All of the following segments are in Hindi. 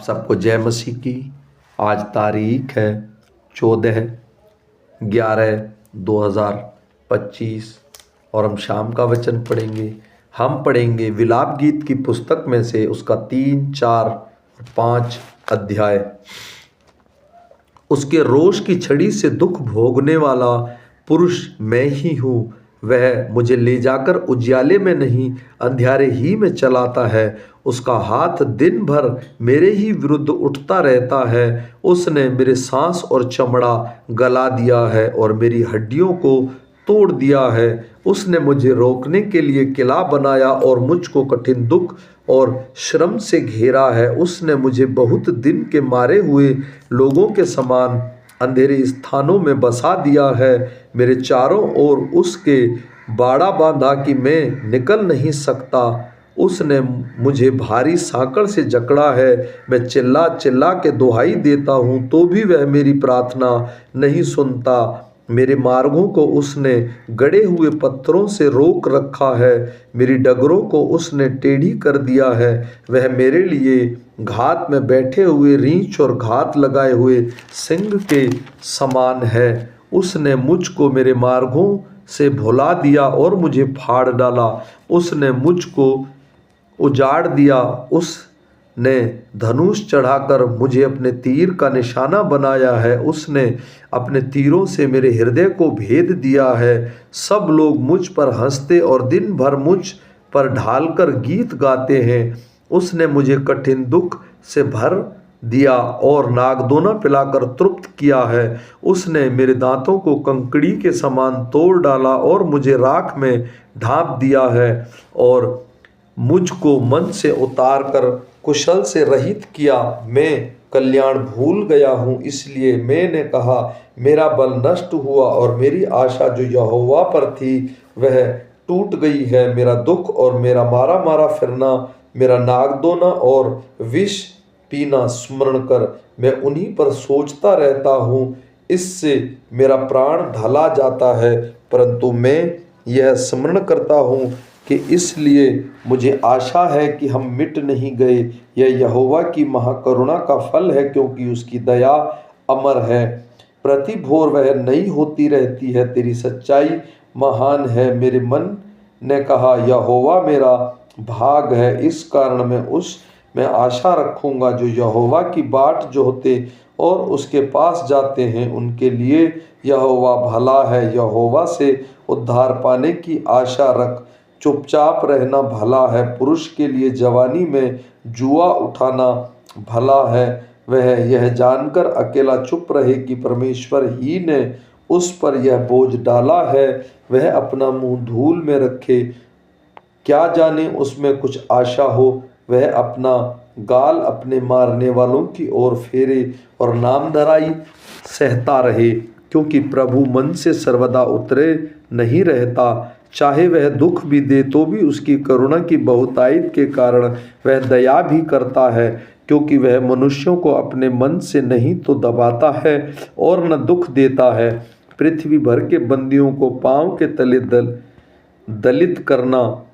सबको जय मसीह की। आज तारीख है 14/11/2025 और हम शाम का वचन पढ़ेंगे। हम पढ़ेंगे विलाप गीत की पुस्तक में से उसका 3, 4 और 5 अध्याय। उसके रोष की छड़ी से दुख भोगने वाला पुरुष मैं ही हूँ। वह मुझे ले जाकर उजियाले में नहीं अंधियारे ही में चलाता है। उसका हाथ दिन भर मेरे ही विरुद्ध उठता रहता है। उसने मेरे सांस और चमड़ा गला दिया है और मेरी हड्डियों को तोड़ दिया है। उसने मुझे रोकने के लिए किला बनाया और मुझको कठिन दुख और श्रम से घेरा है। उसने मुझे बहुत दिन के मारे हुए लोगों के समान अंधेरे स्थानों में बसा दिया है। मेरे चारों ओर उसके बाड़ा बांधा कि मैं निकल नहीं सकता। उसने मुझे भारी सांकड़ से जकड़ा है। मैं चिल्ला चिल्ला के दुहाई देता हूँ तो भी वह मेरी प्रार्थना नहीं सुनता। मेरे मार्गों को उसने गड़े हुए पत्थरों से रोक रखा है। मेरी डगरों को उसने टेढ़ी कर दिया है। वह मेरे लिए घात में बैठे हुए रीछ और घात लगाए हुए सिंह के समान है। उसने मुझको मेरे मार्गों से भुला दिया और मुझे फाड़ डाला। उसने मुझको उजाड़ दिया। उसने धनुष चढ़ाकर मुझे अपने तीर का निशाना बनाया है। उसने अपने तीरों से मेरे हृदय को भेद दिया है। सब लोग मुझ पर हंसते और दिन भर मुझ पर ढालकर गीत गाते हैं। उसने मुझे कठिन दुख से भर दिया और नागदोना पिलाकर तृप्त किया है। उसने मेरे दांतों को कंकड़ी के समान तोड़ डाला और मुझे राख में ढांप दिया है और मुझको मन से उतार कर कुशल से रहित किया। मैं कल्याण भूल गया हूँ, इसलिए मैंने कहा मेरा बल नष्ट हुआ और मेरी आशा जो यहोवा पर थी वह टूट गई है। मेरा दुख और मेरा मारा मारा फिरना, मेरा नागदोना और विष पीना स्मरण कर मैं उन्हीं पर सोचता रहता हूँ। इससे मेरा प्राण ढला जाता है, परंतु मैं यह स्मरण करता हूँ कि इसलिए मुझे आशा है कि हम मिट नहीं गए। यह यहोवा की महाकरुणा का फल है, क्योंकि उसकी दया अमर है। प्रति भोर वह नई होती रहती है। तेरी सच्चाई महान है। मेरे मन ने कहा यहोवा मेरा भाग है, इस कारण मैं आशा रखूंगा। जो यहोवा की बाट जोहते और उसके पास जाते हैं उनके लिए यहोवा भला है। यहोवा से उद्धार पाने की आशा रख, चुपचाप रहना भला है। पुरुष के लिए जवानी में जुआ उठाना भला है। वह यह जानकर अकेला चुप रहे कि परमेश्वर ही ने उस पर यह बोझ डाला है। वह अपना मुंह धूल में रखे, क्या जाने उसमें कुछ आशा हो। वह अपना गाल अपने मारने वालों की ओर फेरे और नामधराई सहता रहे, क्योंकि प्रभु मन से सर्वदा उतरे नहीं रहता। चाहे वह दुख भी दे तो भी उसकी करुणा की बहुतायत के कारण वह दया भी करता है, क्योंकि वह मनुष्यों को अपने मन से नहीं तो दबाता है और न दुख देता है। पृथ्वी भर के बंदियों को पांव के तले दलित करना,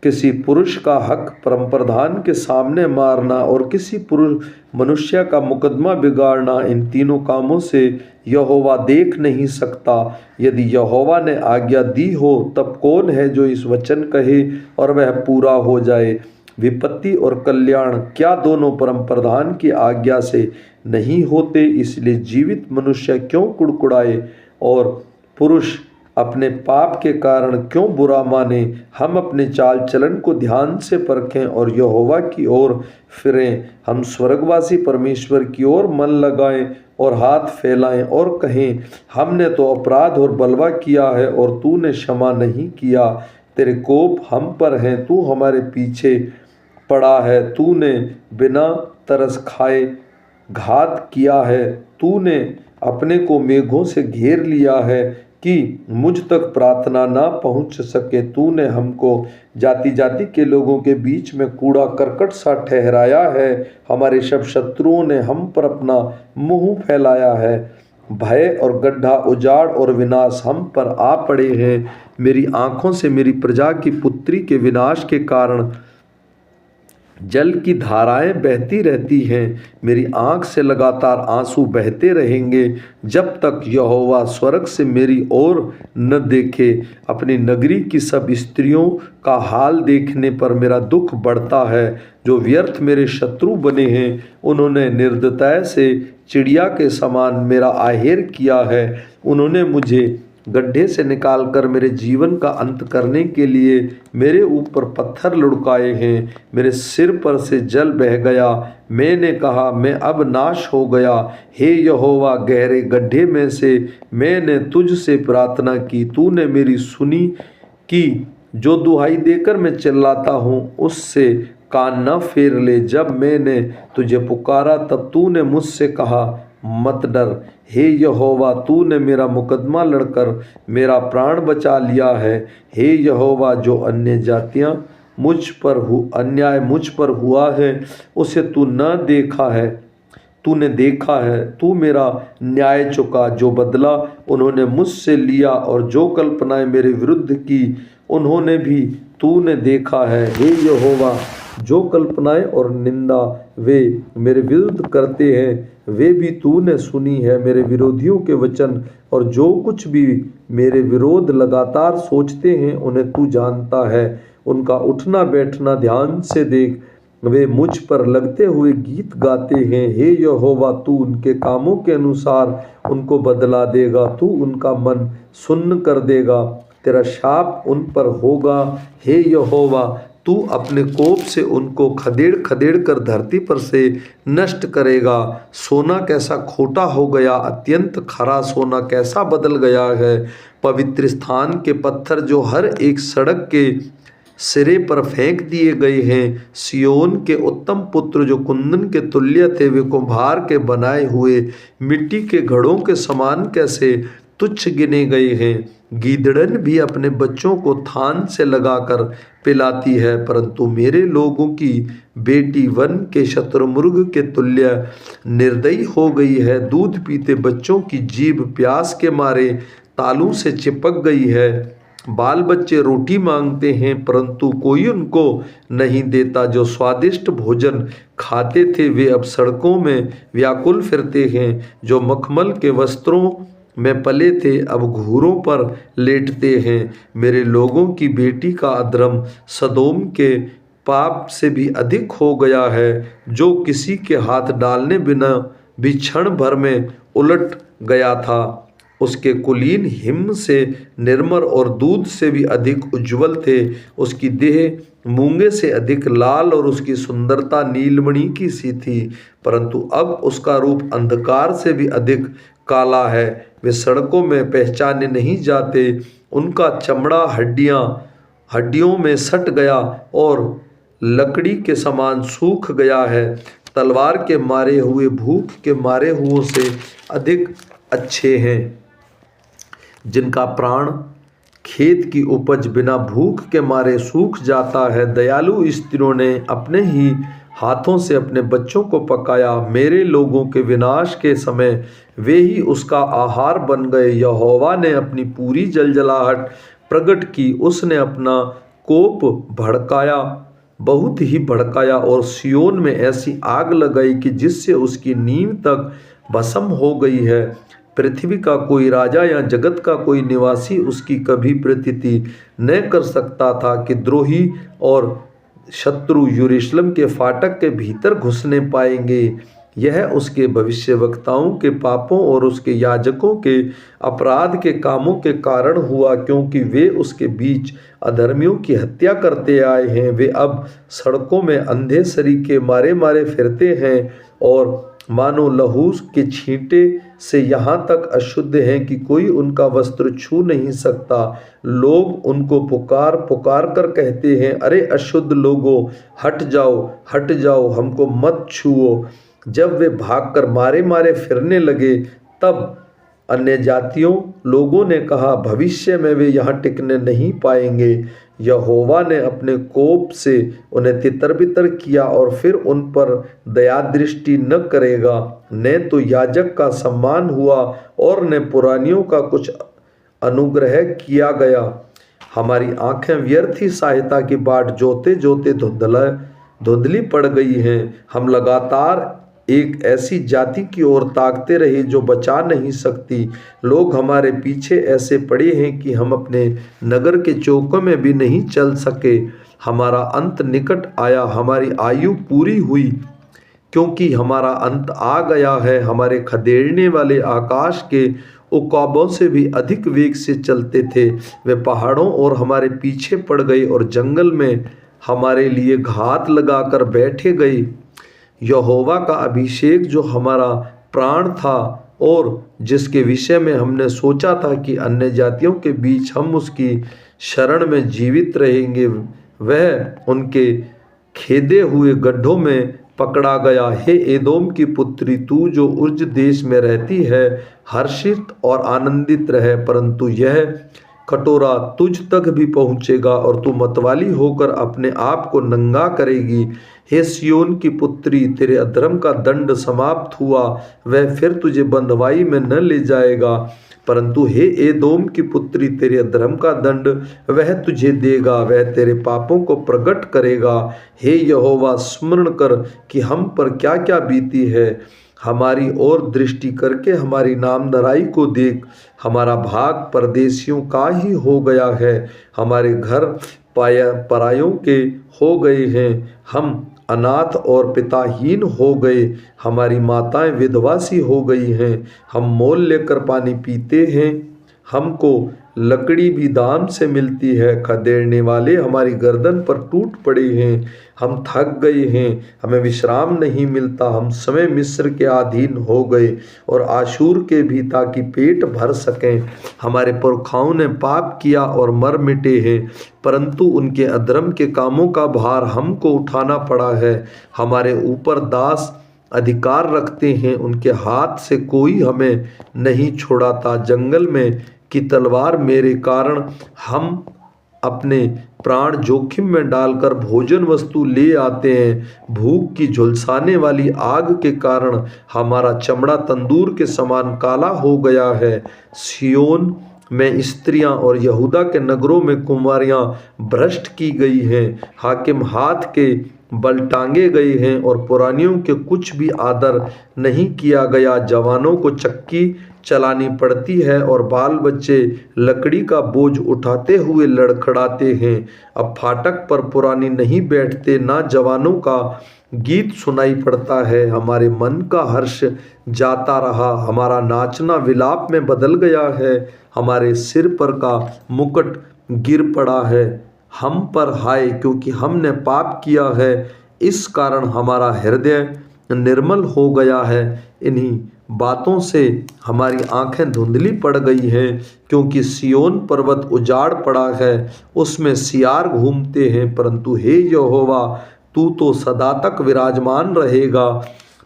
किसी पुरुष का हक परमप्रधान के सामने मारना और किसी पुरुष मनुष्य का मुकदमा बिगाड़ना, इन तीनों कामों से यहोवा देख नहीं सकता। यदि यहोवा ने आज्ञा दी हो तब कौन है जो इस वचन कहे और वह पूरा हो जाए। विपत्ति और कल्याण क्या दोनों परमप्रधान की आज्ञा से नहीं होते? इसलिए जीवित मनुष्य क्यों कुड़कुड़ाए और पुरुष अपने पाप के कारण क्यों बुरा माने। हम अपने चाल चलन को ध्यान से परखें और यहोवा की ओर फिरें। हम स्वर्गवासी परमेश्वर की ओर मन लगाएं और हाथ फैलाएं और कहें, हमने तो अपराध और बलवा किया है और तूने क्षमा नहीं किया। तेरे कोप हम पर है, तू हमारे पीछे पड़ा है। तूने बिना तरस खाए घात किया है। तूने अपने को मेघों से घेर लिया है कि मुझ तक प्रार्थना ना पहुंच सके। तूने हमको जाति जाति के लोगों के बीच में कूड़ा करकट सा ठहराया है। हमारे सब शत्रुओं ने हम पर अपना मुंह फैलाया है। भय और गड्ढा, उजाड़ और विनाश हम पर आ पड़े हैं। मेरी आंखों से मेरी प्रजा की पुत्री के विनाश के कारण जल की धाराएं बहती रहती हैं, मेरी आँख से लगातार आंसू बहते रहेंगे जब तक यहोवा स्वर्ग से मेरी ओर न देखे। अपनी नगरी की सब स्त्रियों का हाल देखने पर मेरा दुख बढ़ता है। जो व्यर्थ मेरे शत्रु बने हैं, उन्होंने निर्दयता से चिड़िया के समान मेरा आहेर किया है। उन्होंने मुझे गड्ढे से निकालकर मेरे जीवन का अंत करने के लिए मेरे ऊपर पत्थर लुढ़काए हैं। मेरे सिर पर से जल बह गया। मैंने कहा, मैं अब नाश हो गया। हे यहोवा, गहरे गड्ढे में से मैंने तुझसे प्रार्थना की, तूने मेरी सुनी की। जो दुहाई देकर मैं चिल्लाता हूँ, उससे कान न फेर ले। जब मैंने तुझे पुकारा तब तूने मुझसे कहा, मत डर। हे यहोवा, तूने मेरा मुकदमा लड़कर मेरा प्राण बचा लिया है। हे यहोवा, जो अन्य जातियाँ अन्याय मुझ पर हुआ है, उसे तू न देखा है, तूने देखा है। तू मेरा न्याय चुका। जो बदला उन्होंने मुझसे लिया और जो कल्पनाएं मेरे विरुद्ध की, उन्होंने भी तूने देखा है। हे यहोवा, जो कल्पनाएं और निंदा वे मेरे विरुद्ध करते हैं, वे भी तूने सुनी है। मेरे विरोधियों के वचन और जो कुछ भी मेरे विरोध लगातार सोचते हैं, उन्हें तू जानता है। उनका उठना बैठना ध्यान से देख। वे मुझ पर लगते हुए गीत गाते हैं। हे यहोवा, तू उनके कामों के अनुसार उनको बदला देगा। तू उनका मन सुन्न कर देगा। तेरा शाप उन पर होगा। हे यहोवा, तू अपने कोप से उनको खदेड़ खदेड़ कर धरती पर से नष्ट करेगा। सोना कैसा खोटा हो गया, अत्यंत खरा सोना कैसा बदल गया है। पवित्र स्थान के पत्थर जो हर एक सड़क के सिरे पर फेंक दिए गए हैं। सियोन के उत्तम पुत्र जो कुंदन के तुल्य थे, वे कुम्हार के बनाए हुए मिट्टी के घड़ों के समान कैसे तुच्छ गिने गए हैं। गीदड़न भी अपने बच्चों को थान से लगाकर पिलाती है, परंतु मेरे लोगों की बेटी वन के शतुरमुर्ग के तुल्य निर्दयी हो गई है। दूध पीते बच्चों की जीभ प्यास के मारे तालू से चिपक गई है। बाल बच्चे रोटी मांगते हैं, परंतु कोई उनको नहीं देता। जो स्वादिष्ट भोजन खाते थे, वे अब सड़कों में व्याकुल फिरते हैं। जो मखमल के वस्त्रों में पले थे, अब घूरों पर लेटते हैं। मेरे लोगों की बेटी का अधर्म सदोम के पाप से भी अधिक हो गया है, जो किसी के हाथ डालने बिना भी क्षण भर में उलट गया था। उसके कुलीन हिम से निर्मल और दूध से भी अधिक उज्ज्वल थे। उसकी देह मूंगे से अधिक लाल और उसकी सुंदरता नीलमणि की सी थी, परंतु अब उसका रूप अंधकार से भी अधिक काला है। वे सड़कों में पहचाने नहीं जाते। उनका चमड़ा हड्डियों में सट गया और लकड़ी के समान सूख गया है। तलवार के मारे हुए भूख के मारे हुओं से अधिक अच्छे हैं, जिनका प्राण खेत की उपज बिना भूख के मारे सूख जाता है। दयालु स्त्रियों ने अपने ही हाथों से अपने बच्चों को पकाया। मेरे लोगों के विनाश के समय वे ही उसका आहार बन गए। यहोवा ने अपनी पूरी जलजलाहट प्रकट की। उसने अपना कोप भड़काया, बहुत ही भड़काया, और सियोन में ऐसी आग लगाई कि जिससे उसकी नींव तक भस्म हो गई है। पृथ्वी का कोई राजा या जगत का कोई निवासी उसकी कभी प्रतीति न कर सकता था कि द्रोही और शत्रु यरूशलेम के फाटक के भीतर घुसने पाएंगे। यह उसके भविष्यवक्ताओं के पापों और उसके याजकों के अपराध के कामों के कारण हुआ, क्योंकि वे उसके बीच अधर्मियों की हत्या करते आए हैं। वे अब सड़कों में अंधे सरीखे मारे मारे फिरते हैं और मानो लहू के छींटे से यहाँ तक अशुद्ध हैं कि कोई उनका वस्त्र छू नहीं सकता। लोग उनको पुकार पुकार कर कहते हैं, अरे अशुद्ध लोगों, हट जाओ, हमको मत छुओ। जब वे भागकर मारे मारे फिरने लगे, तब अन्य जातियों लोगों ने कहा, भविष्य में वे यहाँ टिकने नहीं पाएंगे। यहोवा ने अपने कोप से उन्हें तितर बितर किया और फिर उन पर दया दृष्टि न करेगा। न तो याजक का सम्मान हुआ और न पुरानियों का कुछ अनुग्रह किया गया। हमारी आंखें व्यर्थ ही सहायता की बाट जोते जोते धुंधली पड़ गई हैं। हम लगातार एक ऐसी जाति की ओर ताकते रहे जो बचा नहीं सकती। लोग हमारे पीछे ऐसे पड़े हैं कि हम अपने नगर के चौकों में भी नहीं चल सके। हमारा अंत निकट आया, हमारी आयु पूरी हुई, क्योंकि हमारा अंत आ गया है। हमारे खदेड़ने वाले आकाश के उकाबों से भी अधिक वेग से चलते थे। वे पहाड़ों और हमारे पीछे पड़ गए और जंगल में हमारे लिए घात लगाकर बैठे गए। यहोवा का अभिषेक जो हमारा प्राण था और जिसके विषय में हमने सोचा था कि अन्य जातियों के बीच हम उसकी शरण में जीवित रहेंगे, वह उनके खेदे हुए गड्ढों में पकड़ा गया। हे एदोम की पुत्री, तू जो उर्ज देश में रहती है, हर्षित और आनंदित रहे, परंतु यह कटोरा तुझ तक भी पहुँचेगा और तू मतवाली होकर अपने आप को नंगा करेगी। हे सियोन की पुत्री, तेरे अधर्म का दंड समाप्त हुआ, वह फिर तुझे बंधुआई में न ले जाएगा। परंतु हे एदोम की पुत्री, तेरे अधर्म का दंड वह तुझे देगा, वह तेरे पापों को प्रकट करेगा। हे यहोवा, स्मरण कर कि हम पर क्या क्या बीती है। हमारी ओर दृष्टि करके हमारी नामधराई को देख। हमारा भाग परदेशियों का ही हो गया है, हमारे घर परायों के हो गए हैं। हम अनाथ और पिताहीन हो गए, हमारी माताएं विधवा सी हो गई हैं। हम मोल लेकर पानी पीते हैं, हमको लकड़ी भी दाम से मिलती है। खदेड़ने वाले हमारी गर्दन पर टूट पड़े हैं, हम थक गए हैं, हमें विश्राम नहीं मिलता। हम समय मिस्र के अधीन हो गए और आशूर के भी, ताकि पेट भर सकें। हमारे पुरखाओं ने पाप किया और मर मिटे हैं, परंतु उनके अधर्म के कामों का भार हमको उठाना पड़ा है। हमारे ऊपर दास अधिकार रखते हैं, उनके हाथ से कोई हमें नहीं छुड़ाता। जंगल में की तलवार मेरे कारण हम अपने प्राण जोखिम में डालकर भोजन वस्तु ले आते हैं। भूख की झुलसाने वाली आग के कारण हमारा चमड़ा तंदूर के समान काला हो गया है। सियोन में स्त्रियां और यहूदा के नगरों में कुमारियां भ्रष्ट की गई हैं। हाकिम हाथ के बल टांगे गए हैं और पुरानियों के कुछ भी आदर नहीं किया गया। जवानों को चक्की चलानी पड़ती है और बाल बच्चे लकड़ी का बोझ उठाते हुए लड़खड़ाते हैं। अब फाटक पर पुरानी नहीं बैठते, ना जवानों का गीत सुनाई पड़ता है। हमारे मन का हर्ष जाता रहा, हमारा नाचना विलाप में बदल गया है। हमारे सिर पर का मुकुट गिर पड़ा है। हम पर हाय, क्योंकि हमने पाप किया है, इस कारण हमारा हृदय निर्मल हो गया है। इन्हीं बातों से हमारी आंखें धुंधली पड़ गई हैं, क्योंकि सियोन पर्वत उजाड़ पड़ा है, उसमें सियार घूमते हैं। परंतु हे यहोवा, तू तो सदा तक विराजमान रहेगा,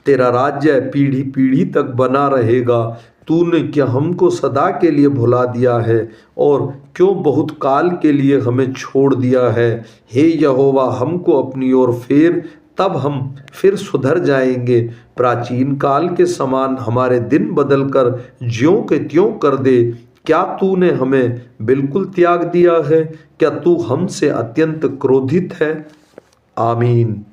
तेरा राज्य पीढ़ी पीढ़ी तक बना रहेगा। तूने क्या हमको सदा के लिए भुला दिया है और क्यों बहुत काल के लिए हमें छोड़ दिया है। हे यहोवा, हमको अपनी ओर फेर, तब हम फिर सुधर जाएंगे। प्राचीन काल के समान हमारे दिन बदलकर ज्यों के त्यों कर दे। क्या तूने हमें बिल्कुल त्याग दिया है? क्या तू हमसे अत्यंत क्रोधित है? आमीन।